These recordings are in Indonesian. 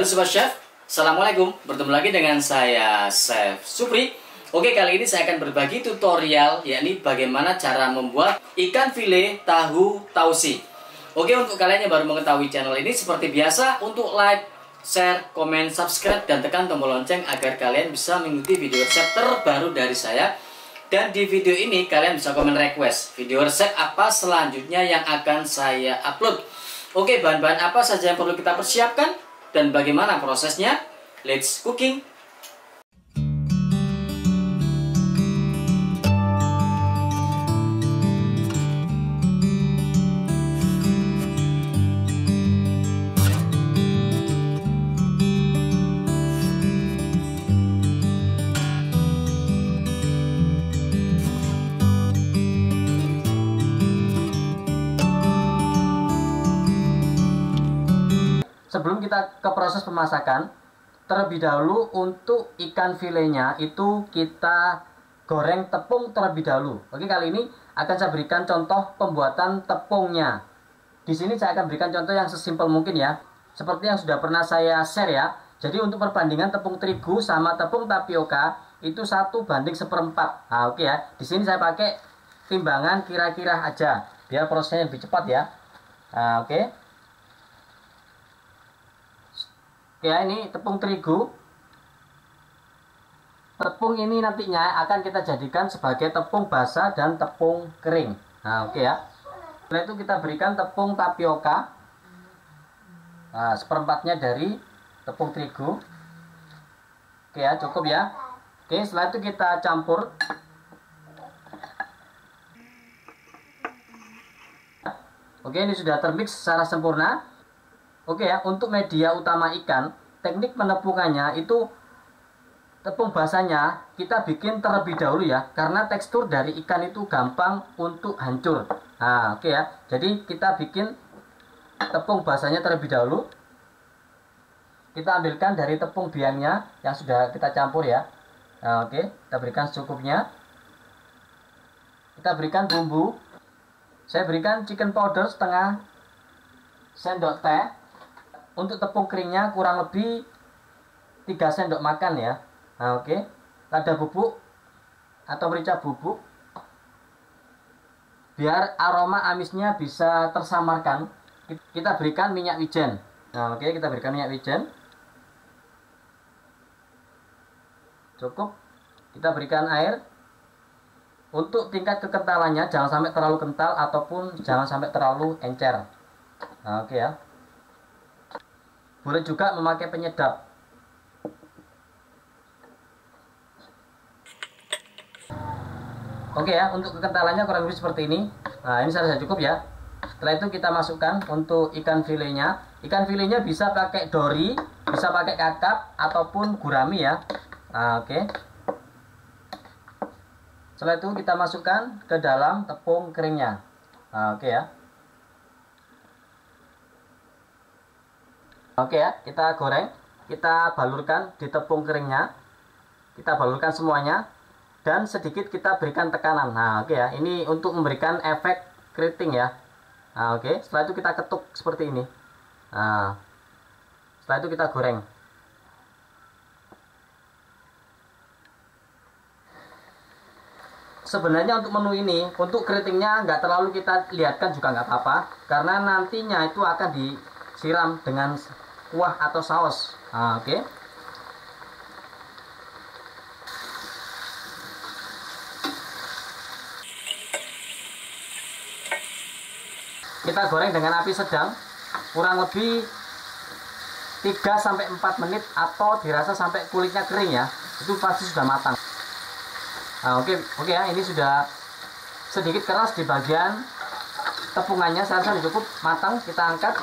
Halo Sobat Chef, Assalamualaikum. Bertemu lagi dengan saya Chef Supri. Oke, kali ini saya akan berbagi tutorial, yakni bagaimana cara membuat ikan file tahu tausi. Oke, untuk kalian yang baru mengetahui channel ini, seperti biasa, untuk like, share, komen, subscribe, dan tekan tombol lonceng agar kalian bisa mengikuti video resep terbaru dari saya. Dan di video ini kalian bisa komen request video resep apa selanjutnya yang akan saya upload. Oke, bahan-bahan apa saja yang perlu kita persiapkan dan bagaimana prosesnya? Let's cooking! Sebelum kita ke proses pemasakan, terlebih dahulu untuk ikan filenya itu kita goreng tepung terlebih dahulu. Oke, kali ini akan saya berikan contoh pembuatan tepungnya. Di sini saya akan berikan contoh yang sesimpel mungkin ya, seperti yang sudah pernah saya share ya. Jadi untuk perbandingan tepung terigu sama tepung tapioka itu 1:1/4. Nah, oke ya. Di sini saya pakai timbangan kira-kira aja biar prosesnya lebih cepat ya. Nah, oke. Ya, ini tepung terigu. Tepung ini nantinya akan kita jadikan sebagai tepung basah dan tepung kering. Nah, oke ya. Setelah itu kita berikan tepung tapioka. Nah, 1/4-nya dari tepung terigu. Oke ya, cukup ya. Oke, setelah itu kita campur. Oke, ini sudah termix secara sempurna. Oke ya, untuk media utama ikan, teknik penepungannya itu tepung basahnya kita bikin terlebih dahulu ya, karena tekstur dari ikan itu gampang untuk hancur. Nah, oke ya. Jadi kita bikin tepung basahnya terlebih dahulu. Kita ambilkan dari tepung biangnya yang sudah kita campur ya. Nah, oke, kita berikan secukupnya. Kita berikan bumbu. Saya berikan chicken powder setengah sendok teh. Untuk tepung keringnya kurang lebih 3 sendok makan ya. Nah, oke. Lada bubuk atau merica bubuk. Biar aroma amisnya bisa tersamarkan, kita berikan minyak wijen. Nah, oke, kita berikan minyak wijen. Cukup. Kita berikan air. Untuk tingkat kekentalannya jangan sampai terlalu kental ataupun jangan sampai terlalu encer. Nah, oke ya. Boleh juga memakai penyedap. Oke ya, untuk kekentalannya kurang lebih seperti ini. Nah, ini sudah cukup ya. Setelah itu kita masukkan untuk ikan filenya. Ikan filenya bisa pakai dori, bisa pakai kakap ataupun gurami ya. Nah, oke. Setelah itu kita masukkan ke dalam tepung keringnya. Nah, oke ya. Oke ya, kita goreng, kita balurkan di tepung keringnya, kita balurkan semuanya, dan sedikit kita berikan tekanan. Nah, oke ya, ini untuk memberikan efek keriting ya. Nah, oke, setelah itu kita ketuk seperti ini. Nah, setelah itu kita goreng. Sebenarnya untuk menu ini, untuk keritingnya nggak terlalu kita lihatkan juga nggak apa-apa, karena nantinya itu akan disiram dengan kuah atau saus. Nah, oke. Kita goreng dengan api sedang kurang lebih 3-4 menit atau dirasa sampai kulitnya kering ya. Itu pasti sudah matang. Nah, oke ya, ini sudah sedikit keras di bagian tepungannya. Saya rasa cukup matang. Kita angkat.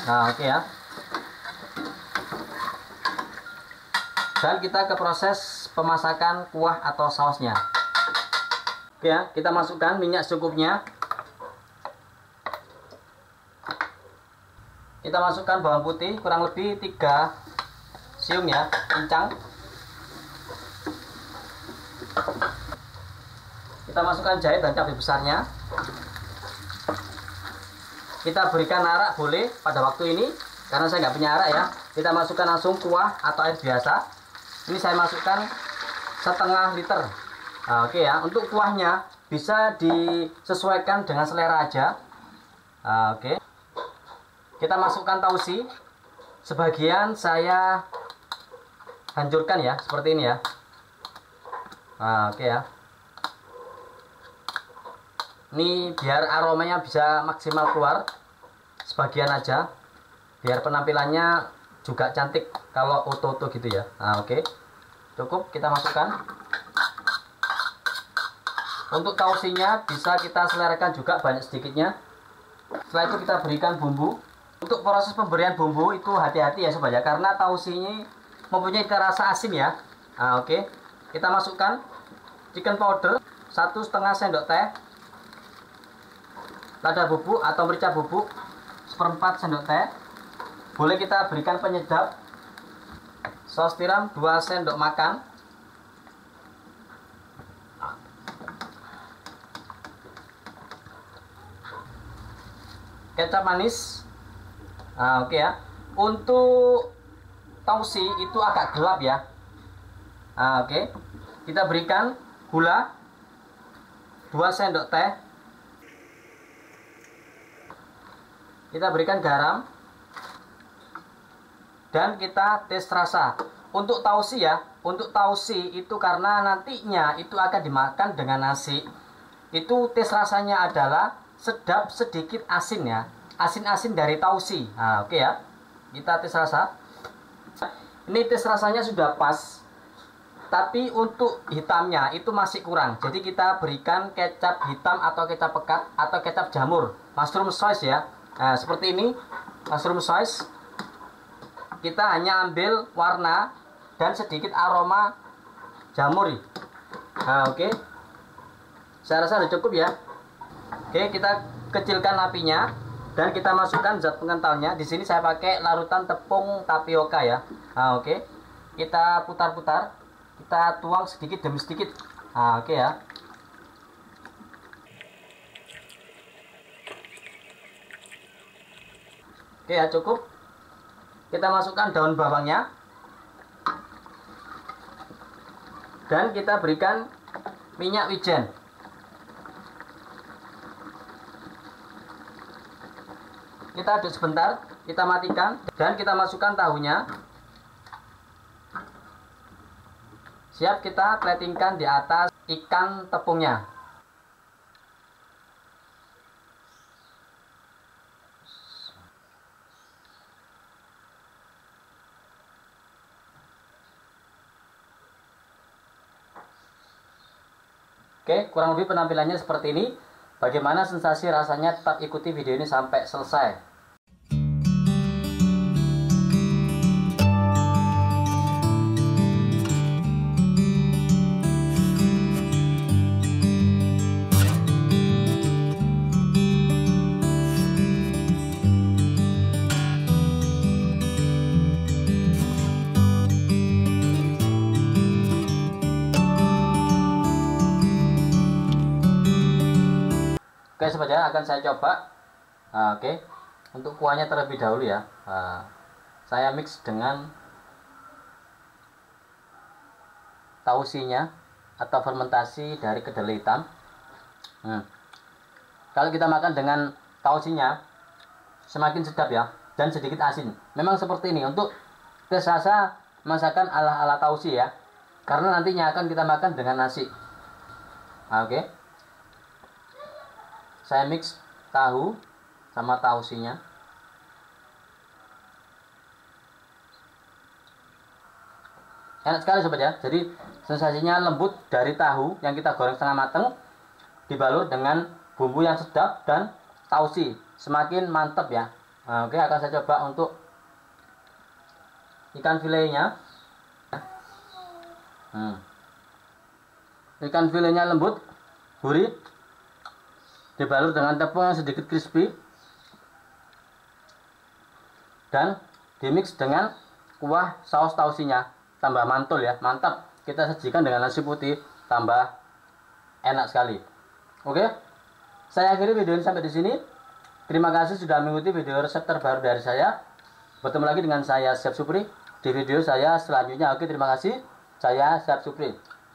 Nah, oke ya. Dan kita ke proses pemasakan kuah atau sausnya. Oke ya, kita masukkan minyak secukupnya. Kita masukkan bawang putih kurang lebih 3 siung ya, cincang. Kita masukkan jahe dan cabai besarnya. kita berikan arak boleh pada waktu ini, karena saya nggak punya arak ya. Kita masukkan langsung kuah atau air biasa. Ini saya masukkan setengah liter. Nah, oke ya, untuk kuahnya bisa disesuaikan dengan selera aja. Nah, oke. Kita masukkan tausi. Sebagian saya hancurkan ya, seperti ini ya. Nah, oke ya. Ini biar aromanya bisa maksimal keluar. Sebagian aja, biar penampilannya juga cantik kalau oto-oto gitu ya. Nah, oke. Cukup kita masukkan. Untuk tausinya bisa kita selerakan juga banyak sedikitnya. Setelah itu kita berikan bumbu. Untuk proses pemberian bumbu itu hati-hati ya sobat ya, karena tausi ini mempunyai rasa asin ya. Nah, oke. Kita masukkan chicken powder 1,5 sendok teh, lada bubuk atau merica bubuk 1/4 sendok teh. Boleh kita berikan penyedap, saus tiram 2 sendok makan, kecap manis. Nah, oke ya. Untuk tausi itu agak gelap ya. Nah, oke. Kita berikan gula 2 sendok teh. Kita berikan garam. Dan kita tes rasa. Untuk tausi ya, untuk tausi itu karena nantinya itu akan dimakan dengan nasi. Itu tes rasanya adalah sedap sedikit asin ya. Asin-asin dari tausi. Nah, oke ya. Kita tes rasa. Ini tes rasanya sudah pas. Tapi untuk hitamnya itu masih kurang. Jadi kita berikan kecap hitam atau kecap pekat atau kecap jamur, mushroom sauce ya. Nah, seperti ini, mushroom sauce. Kita hanya ambil warna dan sedikit aroma jamur. Nah, oke. Saya rasa sudah cukup ya. Oke, kita kecilkan apinya dan kita masukkan zat pengentalnya. Di sini saya pakai larutan tepung tapioka ya. Nah, oke. Kita putar-putar. Kita tuang sedikit demi sedikit. Nah, oke ya. Oke ya, cukup. Kita masukkan daun bawangnya. Dan kita berikan minyak wijen. Kita aduk sebentar, kita matikan dan kita masukkan tahunya. Siap kita platingkan di atas ikan tepungnya. Oke, kurang lebih penampilannya seperti ini. Bagaimana sensasi rasanya, tetap ikuti video ini sampai selesai. Oke sobat ya, akan saya coba. Nah, oke. Untuk kuahnya terlebih dahulu ya. Nah, saya mix dengan tausinya atau fermentasi dari kedelai hitam. Kalau kita makan dengan tausinya semakin sedap ya, dan sedikit asin. Memang seperti ini untuk tes rasa masakan ala-ala tausi ya. Karena nantinya akan kita makan dengan nasi. Nah, oke. Saya mix tahu sama tausinya. Enak sekali sobat ya. Jadi sensasinya lembut dari tahu yang kita goreng setengah mateng, dibalur dengan bumbu yang sedap dan tausi. Semakin mantap ya. Nah, oke, akan saya coba untuk ikan filenya. Ikan filenya lembut, gurih, dibalur dengan tepung yang sedikit crispy dan dimix dengan kuah saus tausinya, tambah mantul ya, mantap. Kita sajikan dengan nasi putih, tambah enak sekali. Oke, saya akhiri video ini sampai di sini. Terima kasih sudah mengikuti video resep terbaru dari saya. Bertemu lagi dengan saya Chef Supri di video saya selanjutnya. Oke, terima kasih. Saya Chef Supri.